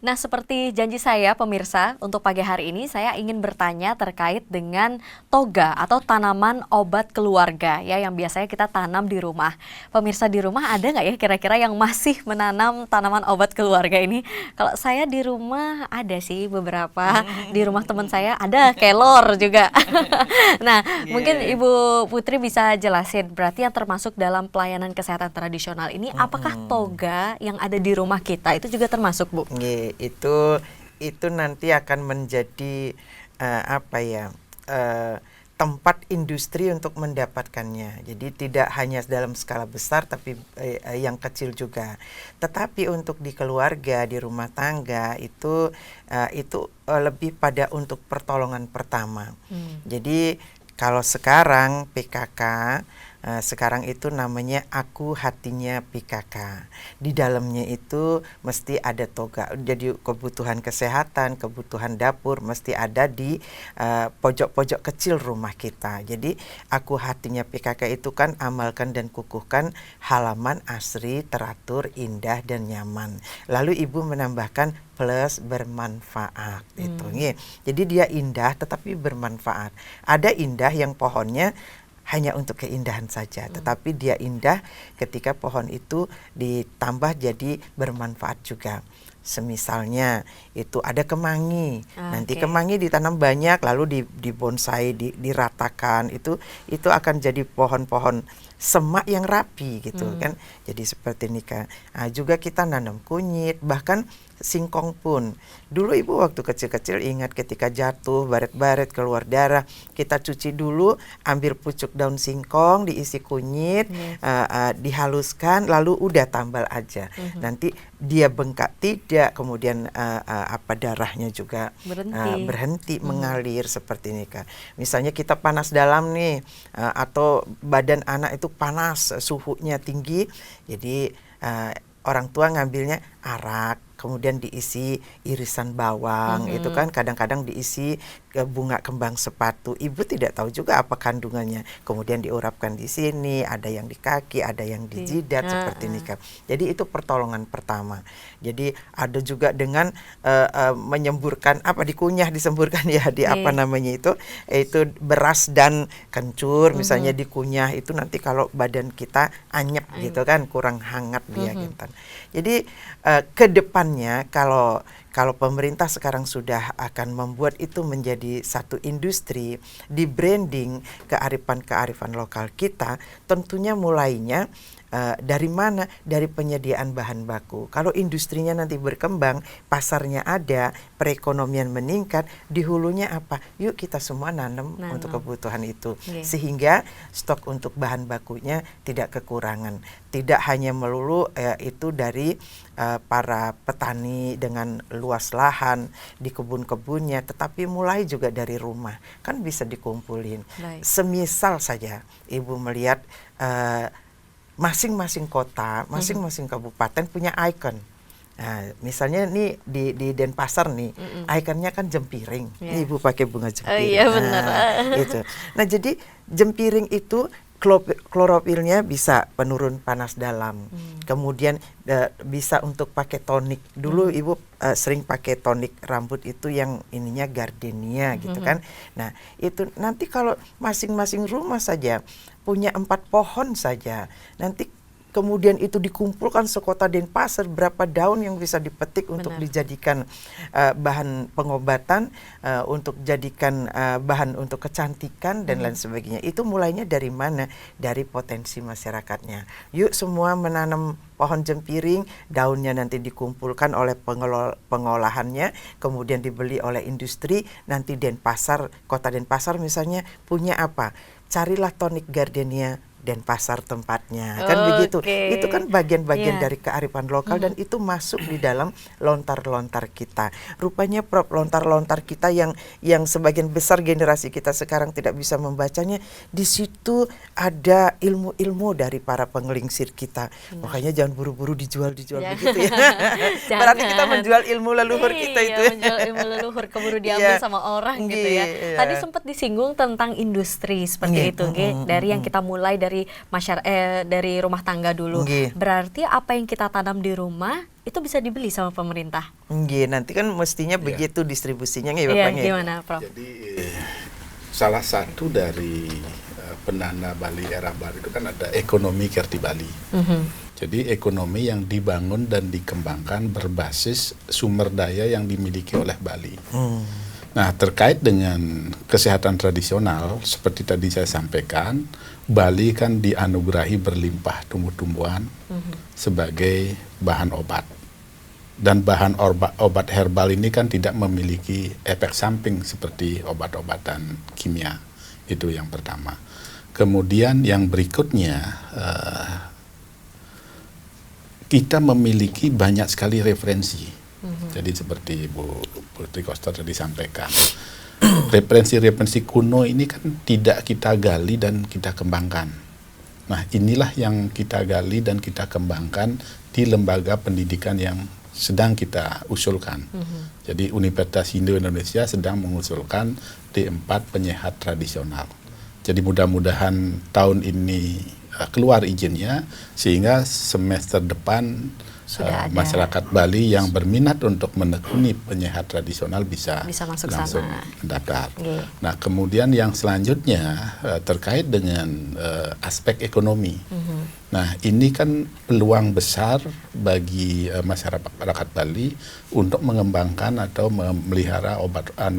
Nah, seperti janji saya pemirsa, untuk pagi hari ini saya ingin bertanya terkait dengan toga atau tanaman obat keluarga ya yang biasanya kita tanam di rumah. Pemirsa di rumah ada nggak ya kira-kira yang masih menanam tanaman obat keluarga ini? Kalau saya di rumah ada sih beberapa, di rumah teman saya ada kelor juga. Nah, mungkin Iya. Ibu Putri bisa jelasin berarti yang termasuk dalam pelayanan kesehatan tradisional ini apakah toga yang ada di rumah kita itu juga termasuk, Bu? Nggih, itu nanti akan menjadi apa ya, tempat industri untuk mendapatkannya. Jadi tidak hanya dalam skala besar tapi yang kecil juga. Tetapi untuk di keluarga, di rumah tangga itu lebih pada untuk pertolongan pertama. Jadi kalau sekarang PKK, sekarang itu namanya Aku Hatinya PKK. Di dalamnya itu mesti ada toga. Jadi kebutuhan kesehatan, kebutuhan dapur mesti ada di pojok-pojok kecil rumah kita. Jadi Aku Hatinya PKK itu kan amalkan dan kukuhkan halaman asri, teratur, indah dan nyaman. Lalu Ibu menambahkan plus bermanfaat itu. Jadi dia indah tetapi bermanfaat. Ada indah yang pohonnya hanya untuk keindahan saja, tetapi dia indah ketika pohon itu ditambah jadi bermanfaat juga. Semisalnya itu ada kemangi, nanti kemangi ditanam banyak lalu dibonsai, diratakan, itu akan jadi pohon-pohon semak yang rapi gitu kan. Jadi seperti ini kan. Juga kita nanam kunyit, bahkan singkong pun. Dulu Ibu waktu kecil-kecil ingat ketika jatuh, baret-baret, keluar darah, kita cuci dulu, ambil pucuk daun singkong, diisi kunyit, dihaluskan, lalu udah tambal aja. Nanti dia bengkak tidak, kemudian darahnya juga berhenti mengalir seperti ini kan. Misalnya kita panas dalam nih, atau badan anak itu panas, suhunya tinggi, jadi orang tua ngambilnya arak, kemudian diisi irisan bawang, itu kan kadang-kadang diisi bunga kembang sepatu. Ibu tidak tahu juga apa kandungannya. Kemudian diurapkan di sini, ada yang di kaki, ada yang di jidat seperti ini kan. Jadi itu pertolongan pertama. Jadi ada juga dengan menyemburkan dikunyah, disemburkan ya di apa namanya itu beras dan kencur misalnya dikunyah, itu nanti kalau badan kita anyep gitu kan, kurang hangat dia gitu. Jadi ke depannya kalau pemerintah sekarang sudah akan membuat itu menjadi satu industri, di branding kearifan lokal kita, tentunya mulainya dari mana? Dari penyediaan bahan baku. Kalau industrinya nanti berkembang, pasarnya ada, perekonomian meningkat, di hulunya apa? Yuk kita semua nanam untuk kebutuhan itu. Sehingga stok untuk bahan bakunya tidak kekurangan. Tidak hanya melulu itu dari para petani dengan luas lahan di kebun-kebunnya, tetapi mulai juga dari rumah. Kan bisa dikumpulin. Semisal saja Ibu melihat masing-masing kota, masing-masing kabupaten punya ikon. Nah, misalnya nih di Denpasar nih, ikonnya kan jempiring. Ibu pakai bunga jempiring. Iya benar. Itu. Nah, jadi jempiring itu klorofilnya bisa penurun panas dalam. Kemudian bisa untuk pakai tonik. Dulu Ibu sering pakai tonik rambut itu yang ininya gardenia gitu kan. Nah, itu nanti kalau masing-masing rumah saja punya 4 pohon saja, nanti kemudian itu dikumpulkan sekota Denpasar, berapa daun yang bisa dipetik untuk dijadikan bahan pengobatan, untuk jadikan bahan untuk kecantikan dan lain sebagainya. Itu mulainya dari mana? Dari potensi masyarakatnya. Yuk semua menanam pohon jempiring, daunnya nanti dikumpulkan oleh pengolahannya, kemudian dibeli oleh industri, nanti Denpasar, kota Denpasar misalnya punya apa? Carilah tonik gardenia Denpasar tempatnya, kan begitu. Itu kan bagian-bagian dari kearifan lokal dan itu masuk di dalam lontar-lontar kita. Rupanya lontar-lontar kita yang sebagian besar generasi kita sekarang tidak bisa membacanya, di situ ada ilmu-ilmu dari para pengelingsir kita. Makanya jangan buru-buru dijual begitu ya. Berarti kita menjual ilmu leluhur kita itu. Menjual ilmu leluhur keburu diambil sama orang gitu ya. Tadi sempat disinggung tentang industri seperti itu, dari yang kita mulai dari dari dari rumah tangga dulu. Nggih. Berarti apa yang kita tanam di rumah itu bisa dibeli sama pemerintah. Nggih, nanti kan mestinya begitu distribusinya nggih Bapak Iya, nggih. gimana, Prof? Jadi salah satu dari penanda Bali era baru itu kan ada ekonomi Kerti Bali. Jadi ekonomi yang dibangun dan dikembangkan berbasis sumber daya yang dimiliki oleh Bali. Nah, terkait dengan kesehatan tradisional, seperti tadi saya sampaikan, Bali kan dianugerahi berlimpah tumbuh-tumbuhan sebagai bahan obat. Dan bahan obat herbal ini kan tidak memiliki efek samping seperti obat-obatan kimia. Itu yang pertama. Kemudian yang berikutnya, kita memiliki banyak sekali referensi. Jadi seperti Bu Putri Koster tadi sampaikan, referensi-referensi kuno ini kan tidak kita gali dan kita kembangkan. Nah, inilah yang kita gali dan kita kembangkan di lembaga pendidikan yang sedang kita usulkan. Jadi Universitas Hindu Indonesia sedang mengusulkan D4 penyehat tradisional. Jadi mudah-mudahan tahun ini keluar izinnya, sehingga semester depan masyarakat Bali yang berminat untuk menekuni penyehat tradisional bisa masuk langsung sana. mendaftar. Okay. Nah, kemudian yang selanjutnya terkait dengan aspek ekonomi. Nah, ini kan peluang besar bagi masyarakat Bali untuk mengembangkan atau memelihara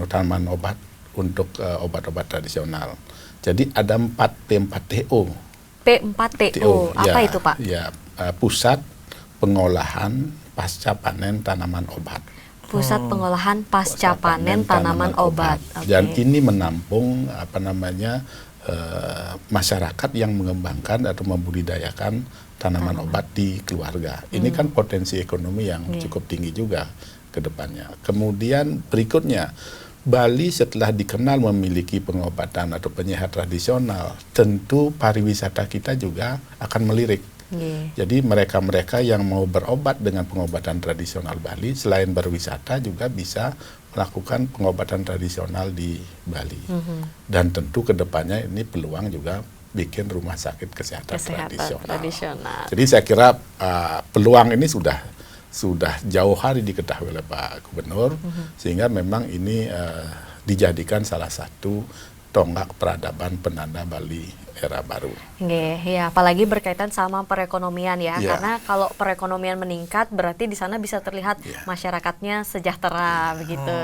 tanaman obat untuk obat-obat tradisional. Jadi ada 4P4TO. P4TO, apa ya, itu Pak? Ya, pusat pengolahan pasca panen tanaman obat. Pusat pengolahan pasca panen tanaman obat. Dan Oke. ini menampung masyarakat yang mengembangkan atau membudidayakan tanaman obat di keluarga. Ini kan potensi ekonomi yang cukup tinggi juga ke depannya. Kemudian berikutnya, Bali setelah dikenal memiliki pengobatan atau penyehat tradisional, tentu pariwisata kita juga akan melirik. Jadi mereka-mereka yang mau berobat dengan pengobatan tradisional Bali, selain berwisata juga bisa melakukan pengobatan tradisional di Bali. Dan tentu kedepannya ini peluang juga bikin rumah sakit kesehatan tradisional. Jadi saya kira peluang ini sudah jauh hari diketahui oleh Pak Gubernur, sehingga memang ini dijadikan salah satu tonggak peradaban penanda Bali era baru. Ya, apalagi berkaitan sama perekonomian ya, karena kalau perekonomian meningkat berarti di sana bisa terlihat masyarakatnya sejahtera begitu.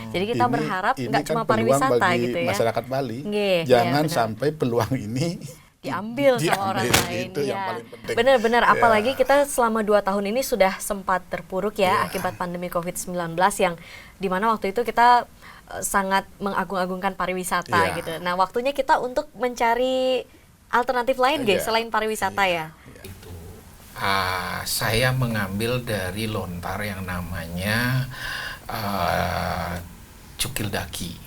Jadi kita berharap nggak cuma pariwisata bagi gitu ya. Masyarakat Bali, ya, jangan sampai peluang ini diambil sama orang lain. Itu yang paling penting. Benar-benar, apalagi kita selama 2 tahun ini sudah sempat terpuruk ya akibat pandemi COVID-19 yang dimana waktu itu kita sangat mengagung-agungkan pariwisata gitu. Nah, waktunya kita untuk mencari alternatif lain selain pariwisata ya. Itu saya mengambil dari lontar yang namanya cukil daki.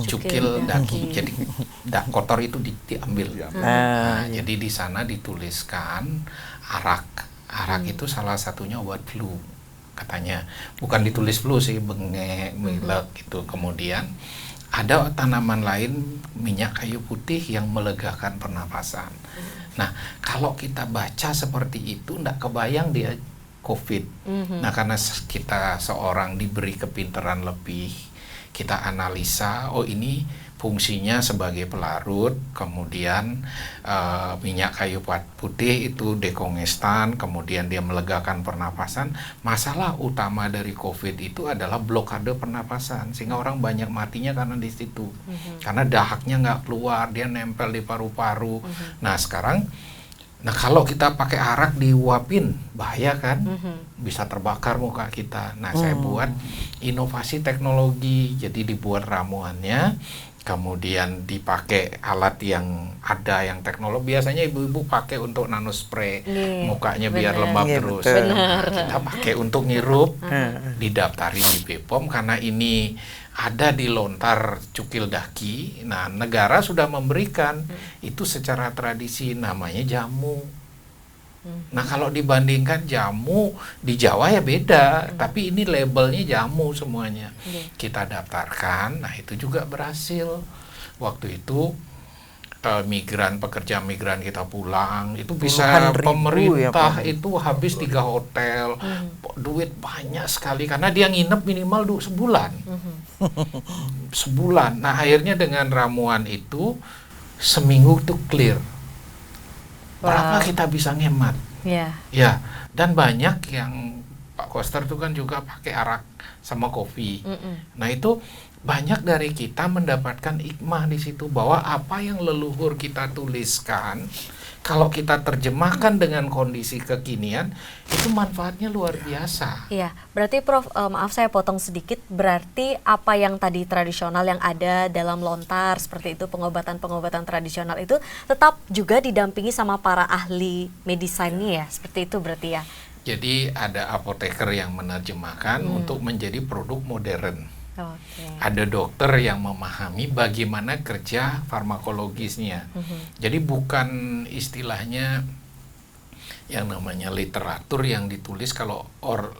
Cukil daki. Jadi kotor itu diambil. Nah, jadi di sana dituliskan arak. Arak itu salah satunya obat flu. Katanya bukan ditulis flu sih, bengek, milek gitu. Kemudian ada tanaman lain, minyak kayu putih yang melegakan pernafasan. Nah, kalau kita baca seperti itu nggak kebayang dia COVID. Nah, karena kita seorang diberi kepintaran lebih, kita analisa, oh ini fungsinya sebagai pelarut, kemudian minyak kayu putih itu dekongestan, kemudian dia melegakan pernapasan. Masalah utama dari COVID itu adalah blokade pernapasan, sehingga orang banyak matinya karena di situ. Karena dahaknya nggak keluar, dia nempel di paru-paru. Nah sekarang, kalau kita pakai arak diuapin, bahaya kan? Bisa terbakar muka kita. Nah saya buat inovasi teknologi, jadi dibuat ramuannya, kemudian dipakai alat yang ada yang teknologi. Biasanya ibu-ibu pakai untuk nanospray mukanya biar lembab terus. Nah, kita pakai untuk ngirup, didaftarin di BPOM karena ini ada di lontar cukil daki. Nah, negara sudah memberikan itu secara tradisi, namanya jamu. Nah, kalau dibandingkan jamu di Jawa ya beda, tapi ini labelnya jamu semuanya. Kita daftarkan, nah itu juga berhasil. Waktu itu pekerja migran kita pulang, itu bisa Puluhan ribu pemerintah ya, Pak. itu habis 3 hotel, duit banyak sekali karena dia nginep minimal sebulan. Sebulan. Nah, akhirnya dengan ramuan itu seminggu itu clear. Berapa kita bisa ngemat? Ya. Ya, dan banyak yang Pak Koster itu kan juga pakai arak sama kopi. Nah, itu banyak dari kita mendapatkan hikmah di situ bahwa apa yang leluhur kita tuliskan, kalau kita terjemahkan dengan kondisi kekinian, itu manfaatnya luar biasa. Iya, berarti Prof, maaf saya potong sedikit, berarti apa yang tadi tradisional yang ada dalam lontar seperti itu, pengobatan-pengobatan tradisional itu tetap juga didampingi sama para ahli medisinnya ya, seperti itu berarti ya? Jadi ada apoteker yang menerjemahkan untuk menjadi produk modern. Oke. Ada dokter yang memahami bagaimana kerja farmakologisnya. Jadi bukan istilahnya yang namanya literatur yang ditulis, kalau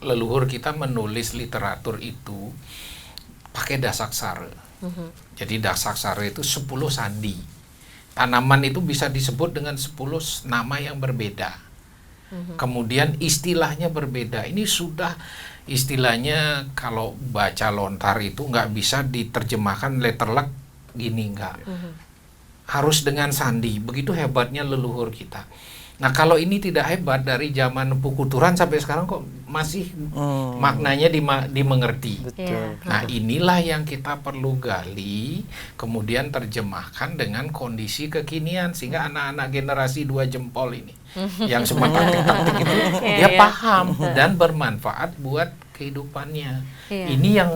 leluhur kita menulis literatur itu pakai dasaksara. Jadi dasaksara itu 10 sandi. Tanaman itu bisa disebut dengan 10 nama yang berbeda. Kemudian istilahnya berbeda. Ini sudah istilahnya kalau baca lontar itu nggak bisa diterjemahkan letterluck gini, nggak. Harus dengan sandi. Begitu hebatnya leluhur kita. Nah, kalau ini tidak hebat dari zaman Pukuturan sampai sekarang kok masih maknanya dimengerti. Betul. Nah, inilah yang kita perlu gali, kemudian terjemahkan dengan kondisi kekinian sehingga anak-anak generasi 2 jempol ini yang cuma taktik-taktik itu dia paham dan bermanfaat buat kehidupannya. Ini yang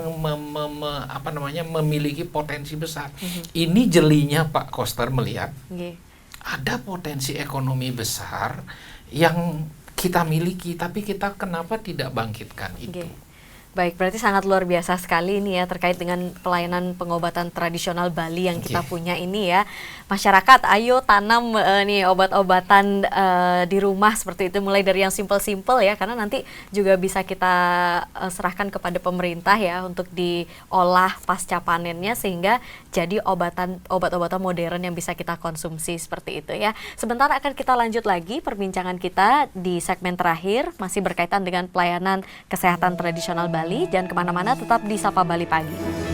memiliki potensi besar. Ini jelinya Pak Koster melihat ada potensi ekonomi besar yang kita miliki, tapi kita kenapa tidak bangkitkan itu? Baik, berarti sangat luar biasa sekali ini ya terkait dengan pelayanan pengobatan tradisional Bali yang kita punya ini ya. Masyarakat, ayo tanam nih obat-obatan di rumah seperti itu, mulai dari yang simple-simple ya, karena nanti juga bisa kita serahkan kepada pemerintah ya untuk diolah pasca panennya sehingga jadi obat-obatan modern yang bisa kita konsumsi seperti itu ya. Sebentar akan kita lanjut lagi perbincangan kita di segmen terakhir, masih berkaitan dengan pelayanan kesehatan tradisional Bali. Jangan kemana-mana, tetap di Sapa Bali Pagi.